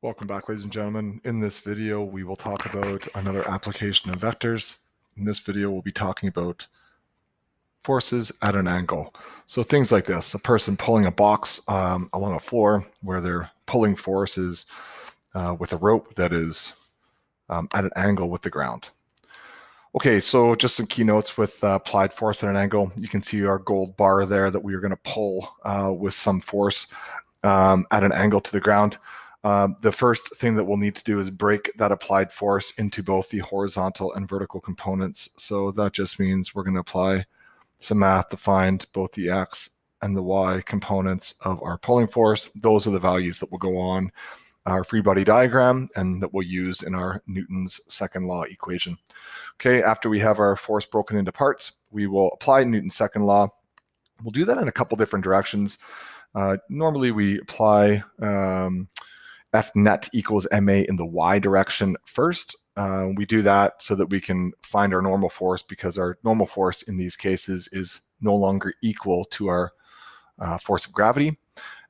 Welcome back, ladies and gentlemen. In this video, we will talk about another application of vectors. In this video, we'll be talking about forces at an angle. So things like this, a person pulling a box along a floor where their pulling force is with a rope that is at an angle with the ground. Okay, so just some keynotes with applied force at an angle. You can see our gold bar there that we are going to pull with some force at an angle to the ground. The first thing that we'll need to do is break that applied force into both the horizontal and vertical components. So that just means we're going to apply some math to find both the x and the y components of our pulling force. Those are the values that will go on our free body diagram and that we'll use in our Newton's second law equation. Okay, after we have our force broken into parts, we will apply Newton's second law. We'll do that in a couple different directions. Normally we apply F net equals ma in the y direction first. We do that so that we can find our normal force, because our normal force in these cases is no longer equal to our force of gravity.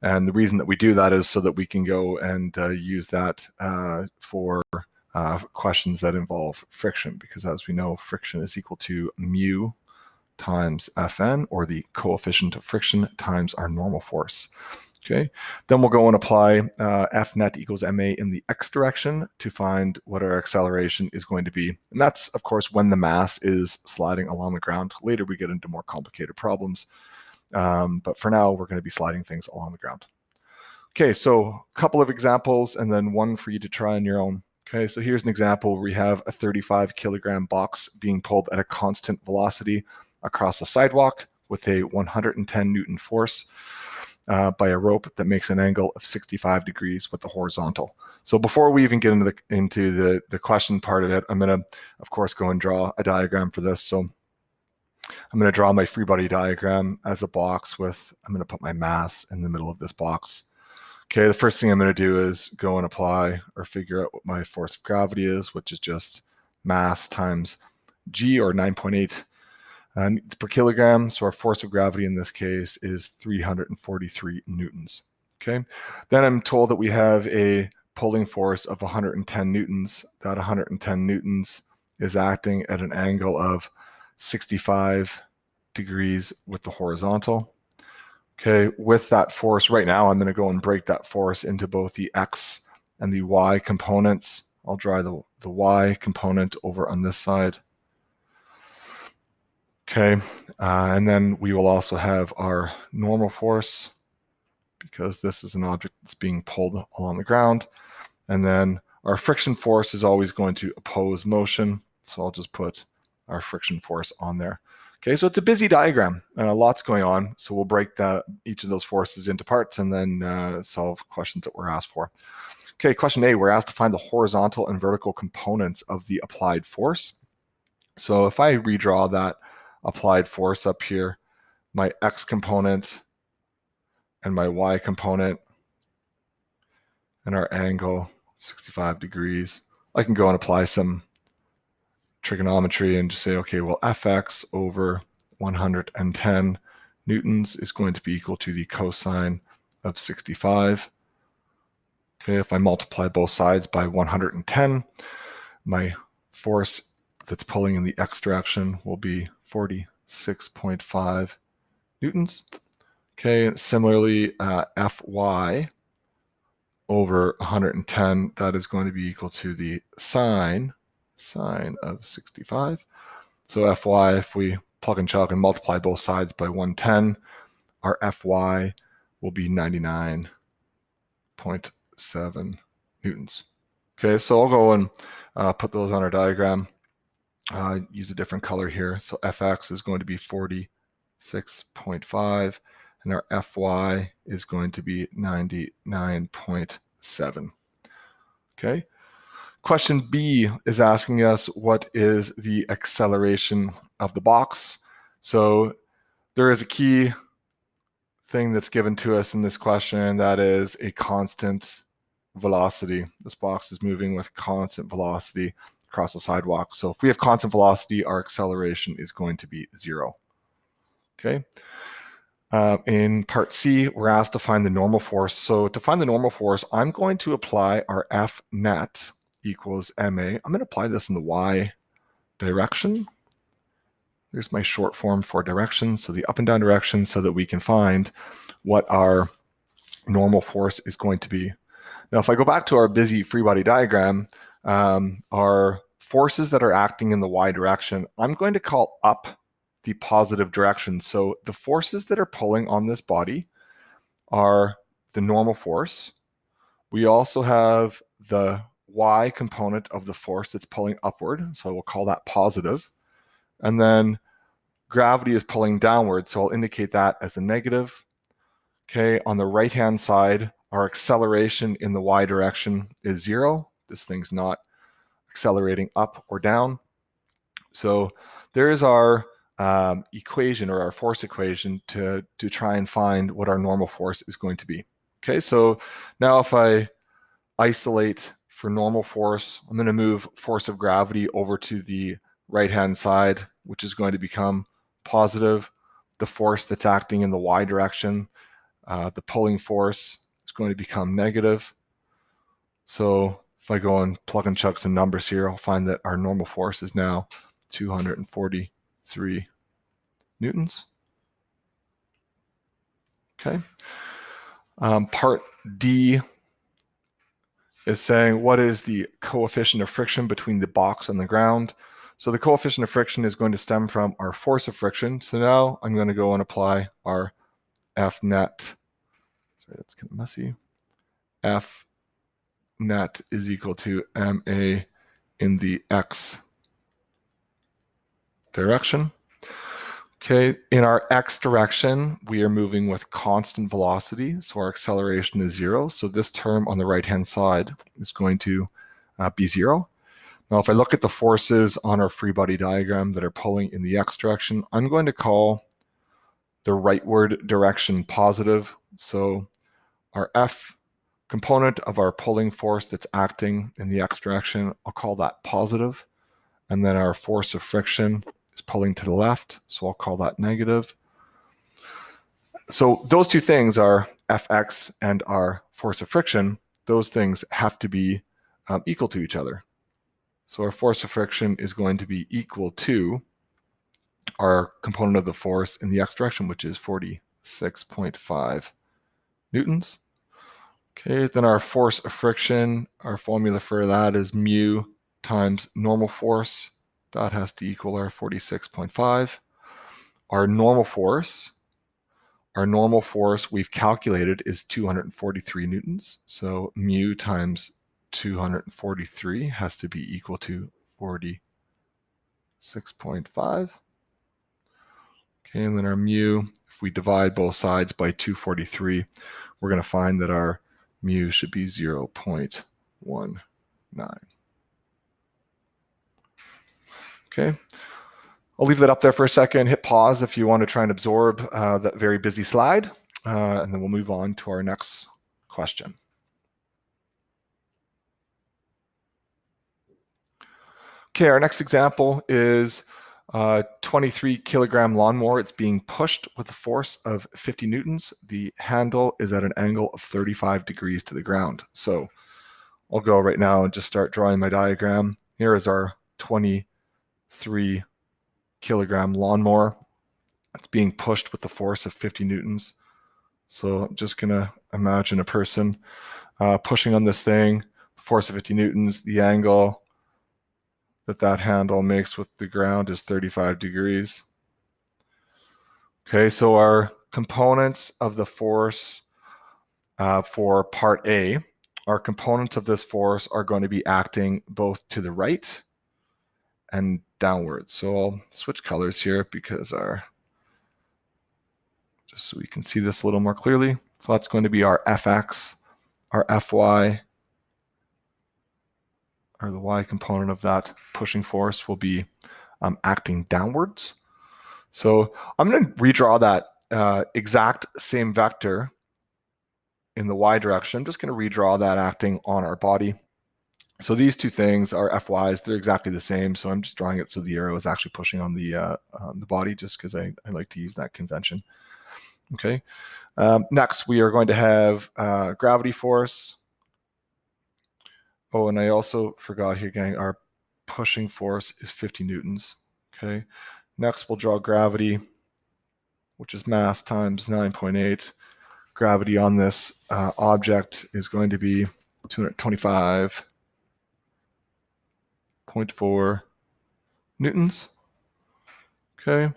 And the reason that we do that is so that we can go and use that for questions that involve friction, because as we know, friction is equal to mu times Fn, or the coefficient of friction, times our normal force. Okay, then we'll go and apply F net equals ma in the x direction to find what our acceleration is going to be. And that's, of course, when the mass is sliding along the ground. Later we get into more complicated problems. But for now, we're going to be sliding things along the ground. Okay, so a couple of examples and then one for you to try on your own. Okay, so here's an example where we have a 35 kilogram box being pulled at a constant velocity across a sidewalk with a 110 Newton force by a rope that makes an angle of 65 degrees with the horizontal. So before we even get into the question part of it, I'm going to, of course, go and draw a diagram for this. So I'm going to draw my free body diagram as a box with, I'm going to put my mass in the middle of this box. Okay, the first thing I'm going to do is go and apply or figure out what my force of gravity is, which is just mass times g, or 9.8 per kilogram. So our force of gravity in this case is 343 newtons. Okay, then I'm told that we have a pulling force of 110 newtons. That 110 newtons is acting at an angle of 65 degrees with the horizontal. Okay, with that force, right now I'm going to go and break that force into both the x and the y components. I'll draw the y component over on this side. Okay, and then we will also have our normal force, because this is an object that's being pulled along the ground. And then our friction force is always going to oppose motion. So I'll just put our friction force on there. Okay, so it's a busy diagram, lots going on. So we'll break each of those forces into parts and then solve questions that we're asked for. Okay, question A, we're asked to find the horizontal and vertical components of the applied force. So if I redraw that applied force up here, my x component and my y component and our angle 65 degrees, I can go and apply some trigonometry and just say, okay, well, fx over 110 newtons is going to be equal to the cosine of 65. Okay, if I multiply both sides by 110, my force that's pulling in the x direction will be 46.5 newtons. Okay, similarly, Fy over 110, that is going to be equal to the sine of 65. So Fy, if we plug and chug and multiply both sides by 110, our Fy will be 99.7 newtons. Okay, so I'll go and put those on our diagram. Use a different color here. So Fx is going to be 46.5, and our Fy is going to be 99.7. Okay. Question B is asking us, what is the acceleration of the box? So there is a key thing that's given to us in this question, and that is a constant velocity. This box is moving with constant velocity across the sidewalk. So if we have constant velocity, our acceleration is going to be 0. Okay. In part C, we're asked to find the normal force. So to find the normal force, I'm going to apply our F net equals ma. I'm going to apply this in the y direction. There's my short form for direction, so the up and down direction, so that we can find what our normal force is going to be. Now, if I go back to our busy free body diagram, our forces that are acting in the y direction, I'm going to call up the positive direction. So the forces that are pulling on this body are the normal force. We also have the y component of the force that's pulling upward, so we'll call that positive. And then gravity is pulling downward, so I'll indicate that as a negative. Okay, on the right-hand side, our acceleration in the y direction is 0. This thing's not accelerating up or down. So there is our equation, or our force equation, to try and find what our normal force is going to be. Okay, so now if I isolate for normal force, I'm going to move force of gravity over to the right-hand side, which is going to become positive. The force that's acting in the y direction, the pulling force, is going to become negative. So if I go and plug and chug some numbers here, I'll find that our normal force is now 243 newtons. Okay. Part D is saying, what is the coefficient of friction between the box and the ground? So the coefficient of friction is going to stem from our force of friction. So now I'm going to go and apply our F net. Sorry, that's kind of messy. F net is equal to ma in the x direction. Okay, in our x direction, we are moving with constant velocity, so our acceleration is 0. So this term on the right-hand side is going to be 0. Now, if I look at the forces on our free body diagram that are pulling in the x direction, I'm going to call the rightward direction positive. So our F component of our pulling force that's acting in the x direction, I'll call that positive. And then our force of friction is pulling to the left, so I'll call that negative. So those two things are Fx and our force of friction. Those things have to be equal to each other. So our force of friction is going to be equal to our component of the force in the x direction, which is 46.5 newtons. Okay, then our force of friction, our formula for that is mu times normal force. That has to equal our 46.5. Our normal force we've calculated is 243 newtons. So mu times 243 has to be equal to 46.5. Okay, and then our mu, if we divide both sides by 243, we're going to find that our mu should be 0.19. Okay, I'll leave that up there for a second. Hit pause if you want to try and absorb that very busy slide, and then we'll move on to our next question. Okay, our next example is a 23 kilogram lawnmower. It's being pushed with a force of 50 newtons. The handle is at an angle of 35 degrees to the ground. So I'll go right now and just start drawing my diagram. Here is our 23 kilogram lawnmower. It's being pushed with the force of 50 newtons. So I'm just gonna imagine a person pushing on this thing, the force of 50 newtons, the angle that handle makes with the ground is 35 degrees. Okay, so our components of the force for part A, our components of this force are going to be acting both to the right and downwards. So I'll switch colors here because just so we can see this a little more clearly. So that's going to be our Fx, our Fy, or the y component of that pushing force will be acting downwards. So I'm going to redraw that exact same vector in the y direction. I'm just going to redraw that acting on our body. So these two things are Fy's. They're exactly the same. So I'm just drawing it so the arrow is actually pushing on the body, just because I like to use that convention. Okay. Next, we are going to have gravity force. Oh, and I also forgot here, gang, our pushing force is 50 newtons. Okay. Next, we'll draw gravity, which is mass times 9.8. Gravity on this object is going to be 225.4 newtons. Okay.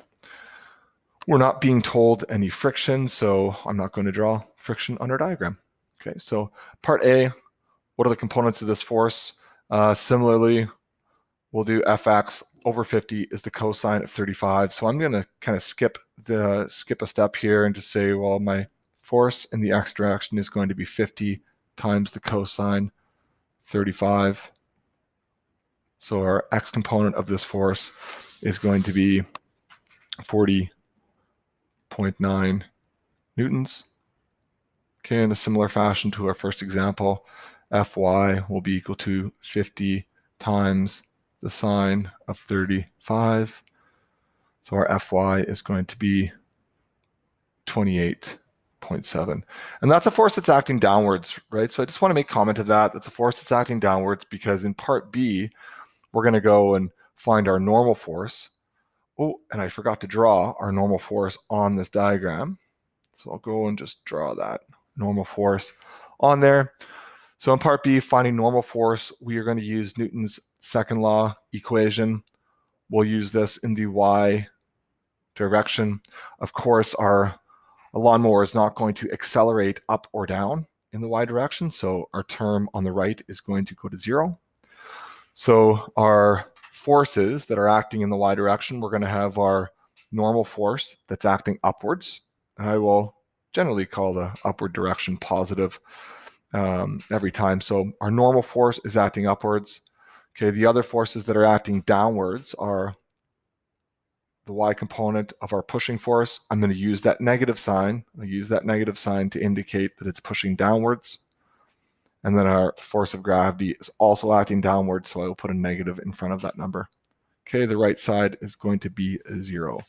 We're not being told any friction, so I'm not going to draw friction on our diagram. Okay, so part A, what are the components of this force? Similarly, we'll do Fx over 50 is the cosine of 35. So I'm going to kind of skip a step here and just say, well, my force in the x direction is going to be 50 times the cosine 35. So our x component of this force is going to be 40.9 newtons. Okay, in a similar fashion to our first example, Fy will be equal to 50 times the sine of 35. So our Fy is going to be 28.7. And that's a force that's acting downwards, right? So I just want to make comment of that. That's a force that's acting downwards because in part B, we're going to go and find our normal force. Oh, and I forgot to draw our normal force on this diagram. So I'll go and just draw that normal force on there. So in part B, finding normal force, we are going to use Newton's second law equation. We'll use this in the y direction. Of course, our lawnmower is not going to accelerate up or down in the y direction, so our term on the right is going to go to 0. So our forces that are acting in the y direction, we're going to have our normal force that's acting upwards. I will generally call the upward direction positive every time. So our normal force is acting upwards. Okay, the other forces that are acting downwards are the y component of our pushing force. I'm going to use that negative sign. I'll use that negative sign to indicate that it's pushing downwards. And then our force of gravity is also acting downwards, so I will put a negative in front of that number. Okay, the right side is going to be 0.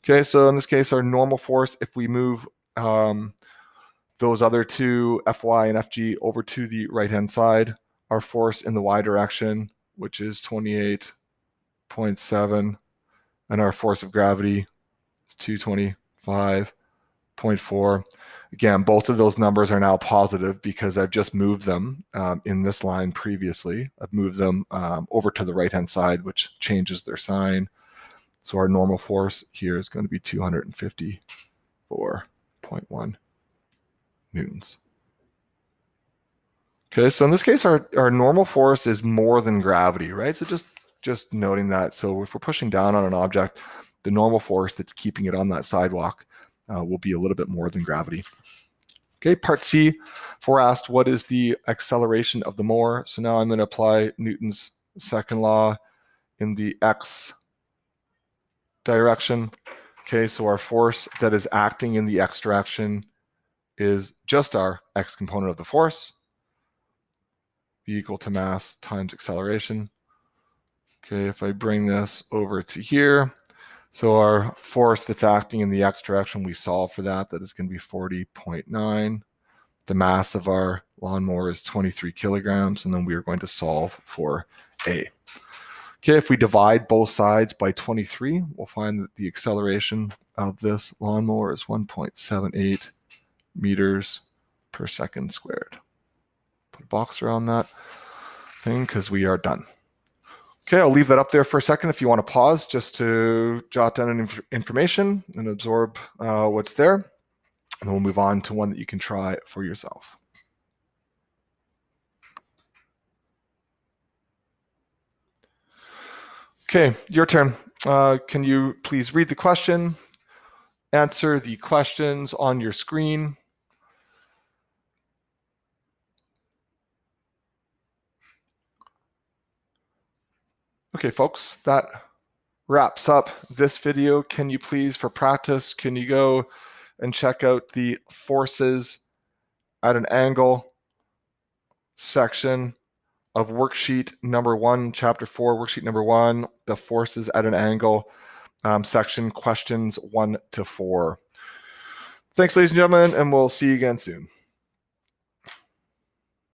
Okay, so in this case, our normal force, if we move those other two, Fy and Fg, over to the right-hand side, our force in the y direction, which is 28.7, and our force of gravity is 225.4. Again, both of those numbers are now positive because I've just moved them in this line previously. I've moved them over to the right-hand side, which changes their sign. So our normal force here is going to be 254.1 newtons. Okay, so in this case, our normal force is more than gravity, right? So just noting that. So if we're pushing down on an object, the normal force that's keeping it on that sidewalk will be a little bit more than gravity. Okay, part C, if we're asked what is the acceleration of the mower. So now I'm going to apply Newton's second law in the x direction. Okay, so our force that is acting in the x direction is just our x component of the force, be equal to mass times acceleration. Okay, if I bring this over to here, so our force that's acting in the x direction, we solve for that. That is going to be 40.9. The mass of our lawnmower is 23 kilograms, and then we are going to solve for A. Okay, if we divide both sides by 23, we'll find that the acceleration of this lawnmower is 1.78 meters per second squared. Put a box around that thing because we are done. Okay, I'll leave that up there for a second if you want to pause just to jot down information and absorb what's there. And then we'll move on to one that you can try for yourself. Okay, your turn. Can you please read the question, answer the questions on your screen? Okay, folks, that wraps up this video. Can you please, for practice, can you go and check out the forces at an angle section of worksheet number 1, chapter 4, worksheet number 1, the forces at an angle section, questions 1 to 4. Thanks, ladies and gentlemen, and we'll see you again soon.